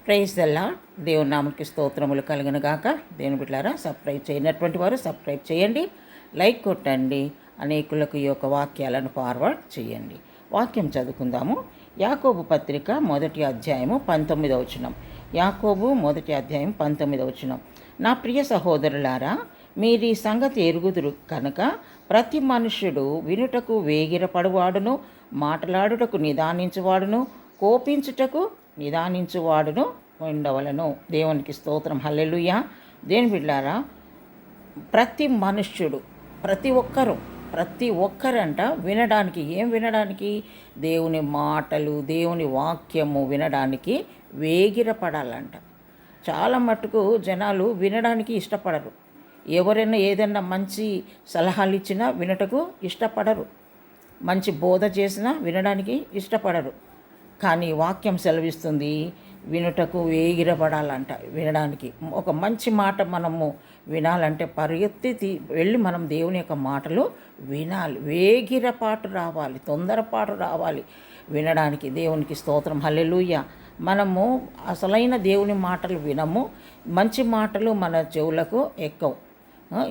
Praise దల్లా దేవుని నామకి స్తోత్రములు కలిగిన గాక. దేవుని బిడ్డలారా, సబ్స్క్రైబ్ చేయనటువంటి వారు సబ్స్క్రైబ్ చేయండి, లైక్ కొట్టండి, అనేకులకు ఈ యొక్క వాక్యాలను ఫార్వర్డ్ చేయండి. వాక్యం చదువుకుందాము. యాకోబు పత్రిక 1వ అధ్యాయము 19వ వచనం. యాకోబు 1వ అధ్యాయం 19వ వచనం. నా ప్రియ సహోదరులారా, మీరు ఈ సంగతి ఎరుగుదురు కనుక ప్రతి మనుష్యుడు వినుటకు వేగిరపడువాడును, మాట్లాడుటకు నిదానించువాడును, కోపించుటకు నిదానించువాడును ఉండవలను. దేవునికి స్తోత్రం. హల్లెలూయా. దేని బిడ్డారా, ప్రతి మనుష్యుడు, ప్రతి ఒక్కరంట వినడానికి, ఏం వినడానికి? దేవుని మాటలు, దేవుని వాక్యము వినడానికి వేగిరపడాలంట. చాలా మట్టుకు జనాలు వినడానికి ఇష్టపడరు. ఎవరైనా ఏదైనా మంచి సలహాలు ఇచ్చినా వినటకు ఇష్టపడరు, మంచి బోధ చేసినా వినడానికి ఇష్టపడరు. కానీ వాక్యం సెలవిస్తుంది, వినుటకు వేగిరపడాలంట. వినడానికి ఒక మంచి మాట మనము వినాలంటే పరిగెత్తి వెళ్ళి మనం దేవుని యొక్క మాటలు వినాలి. వేగిరపాటు రావాలి, తొందరపాటు రావాలి వినడానికి. దేవునికి స్తోత్రం. హల్లెలూయా. మనము అసలైన దేవుని మాటలు వినము, మంచి మాటలు మన చెవులకు ఎక్కవు.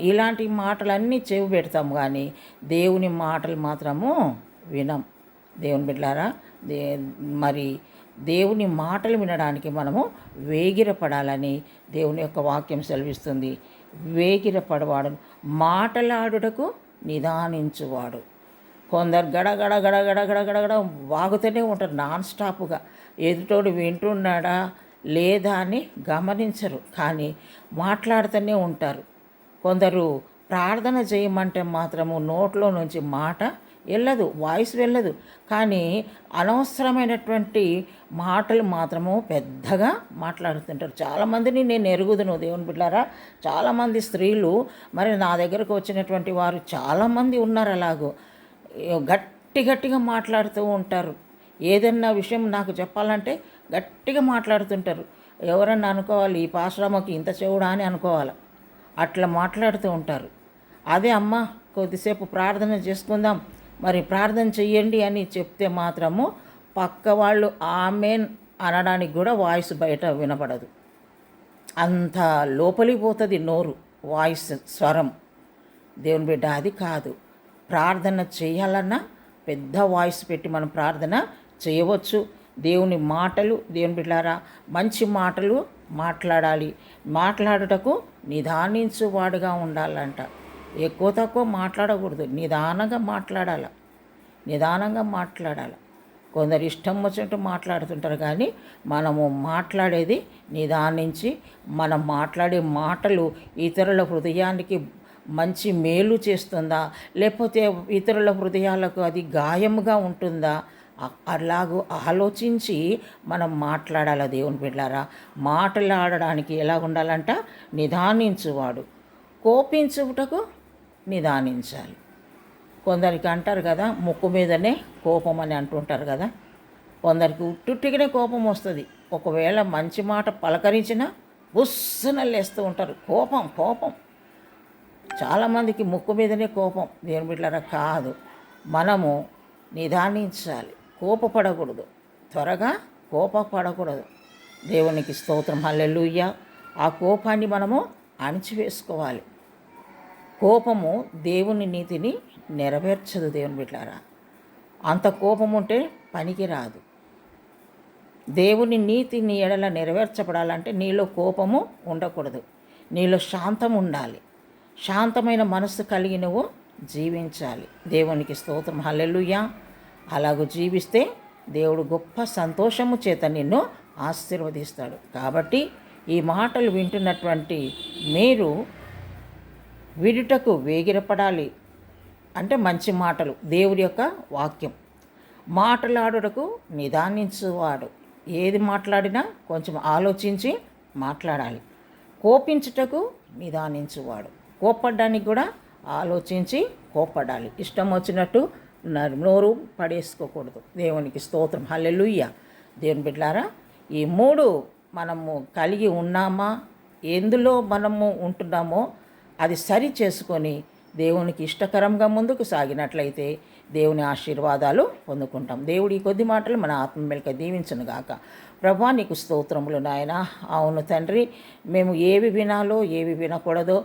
ఇలాంటి మాటలన్నీ చెవి పెడతాము, కానీ దేవుని మాటలు మాత్రము వినం. దేవుని బిడ్డలారా, మరి దేవుని మాటలు వినడానికి మనము వేగిరపడాలని దేవుని యొక్క వాక్యం సెలవిస్తుంది. వేగిరపడవాడు, మాటలాడుటకు నిదానించువాడు. కొందరు గడగడ గడగడ గడగడ వాగుతూనే ఉంటారు నాన్ స్టాప్గా. ఎదుటోడు వింటున్నాడా లేదా అని గమనించరు, కానీ మాట్లాడుతూనే ఉంటారు. కొందరు ప్రార్థన చేయమంటే మాత్రము నోట్లో నుంచి మాట వెళ్ళదు, వాయిస్ వెళ్ళదు, కానీ అనవసరమైనటువంటి మాటలు మాత్రము పెద్దగా మాట్లాడుతుంటారు. చాలామందిని నేను ఎరుగుదును. దేవుని బిడ్డారా, చాలామంది స్త్రీలు మరి నా దగ్గరకు వచ్చినటువంటి వారు చాలామంది ఉన్నారు. అలాగూ గట్టిగా మాట్లాడుతూ ఉంటారు. ఏదన్నా విషయం నాకు చెప్పాలంటే గట్టిగా మాట్లాడుతుంటారు. ఎవరన్నా అనుకోవాలి, ఈ పాశ్రమకి ఇంత చెవుడా అని అనుకోవాలి, అట్లా మాట్లాడుతూ ఉంటారు. అదే అమ్మ కొద్దిసేపు ప్రార్థన చేసుకుందాం, మరి ప్రార్థన చెయ్యండి అని చెప్తే మాత్రము పక్క వాళ్ళు ఆమెన్ అనడానికి కూడా వాయిస్ బయట వినపడదు. అంత లోపలిపోతుంది నోరు, వాయిస్, స్వరం. దేవుని బిడ్డ, అది కాదు. ప్రార్థన చేయాలన్నా పెద్ద వాయిస్ పెట్టి మనం ప్రార్థన చేయవచ్చు. దేవుని మాటలు, దేవుని బిడ్డారా, మంచి మాటలు మాట్లాడాలి. మాట్లాడుటకు నిదానించువాడుగా ఉండాలంట. ఎక్కువ తక్కువ మాట్లాడకూడదు, నిదానంగా మాట్లాడాలి. కొందరు ఇష్టం వచ్చినట్టు మాట్లాడుతుంటారు, కానీ మనము మాట్లాడేది నిదానించి, మనం మాట్లాడే మాటలు ఇతరుల హృదయానికి మంచి మేలు చేస్తుందా, లేకపోతే ఇతరుల హృదయాలకు అది గాయముగా ఉంటుందా, అలాగూ ఆలోచించి మనం మాట్లాడాలి. దేవుని బిడ్డలారా, మాట్లాడడానికి ఎలా ఉండాలంట? నిదానించువాడు, కోపించుటకు నిదానించాలి. కొందరికి అంటారు కదా, ముక్కు మీదనే కోపం అని అంటుంటారు కదా. కొందరికి ఉట్టుట్టిగానే కోపం వస్తుంది. ఒకవేళ మంచి మాట పలకరించినా బుస్సున లేస్తూ ఉంటారు. కోపం. చాలామందికి ముక్కు మీదనే కోపం. దేవుని బిడ్డలారా, కాదు. మనము నిదానించాలి, కోపపడకూడదు, త్వరగా కోపపడకూడదు. దేవునికి స్తోత్రం. హల్లెలూయా. ఆ కోపాన్ని మనము అణిచివేసుకోవాలి. కోపము దేవుని నీతిని నెరవేర్చదు. దేవుని బిడ్డలారా, అంత కోపం ఉంటే పనికి రాదు. దేవుని నీతి నీ ఎడల నెరవేర్చబడాలంటే నీలో కోపము ఉండకూడదు, నీలో శాంతం ఉండాలి. శాంతమైన మనస్సు కలిగి నువ్వు జీవించాలి. దేవునికి స్తోత్రం. హల్లెలూయా. అలాగూ జీవిస్తే దేవుడు గొప్ప సంతోషము చేత నిన్ను ఆశీర్వదిస్తాడు. కాబట్టి ఈ మాటలు వింటున్నటువంటి మీరు వినుటకు వేగిరపడాలి. అంటే మంచి మాటలు, దేవుడి యొక్క వాక్యం. మాట్లాడుటకు నిదానించువాడు. ఏది మాట్లాడినా కొంచెం ఆలోచించి మాట్లాడాలి. కోపించుటకు నిదానించువాడు. కోపడ్డానికి కూడా ఆలోచించి కోపడాలి. ఇష్టం వచ్చినట్టు నోరు పడేసుకోకూడదు. దేవునికి స్తోత్రం. హల్లెలూయా. దేవుని బిడ్డలారా, ఈ మూడు మనము కలిగి ఉన్నామా, ఎందులో మనము ఉంటున్నామో అది సరి చేసుకొని దేవునికి ఇష్టకరంగా ముందుకు సాగినట్లయితే దేవుని ఆశీర్వాదాలు పొందుకుంటాం. దేవుడి కొద్ది మాటలు మన ఆత్మ మెలక దీవించును గాక. ప్రభా నీకు స్తోత్రములు నాయన. అవును తండ్రి, మేము ఏవి వినాలో ఏవి వినకూడదో,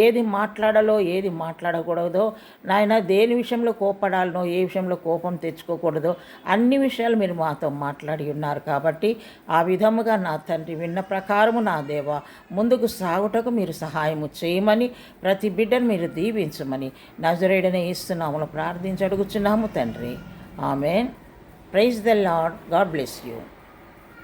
ఏది మాట్లాడాలో ఏది మాట్లాడకూడదో నాయన, దేని విషయంలో కోపడాలనో ఏ విషయంలో కోపం తెచ్చుకోకూడదో అన్ని విషయాలు మీరు మాతో మాట్లాడి ఉన్నారు కాబట్టి ఆ విధముగా నా తండ్రి విన్న ప్రకారము నా దేవా ముందుకు సాగుటకు మీరు సహాయము చేయమని, ప్రతి బిడ్డను మీరు దీవించమని నజరేయుడైన యేసు నామములో ప్రార్థించి అడుగుచున్నాము తండ్రి. Amen. Praise the Lord. God bless you.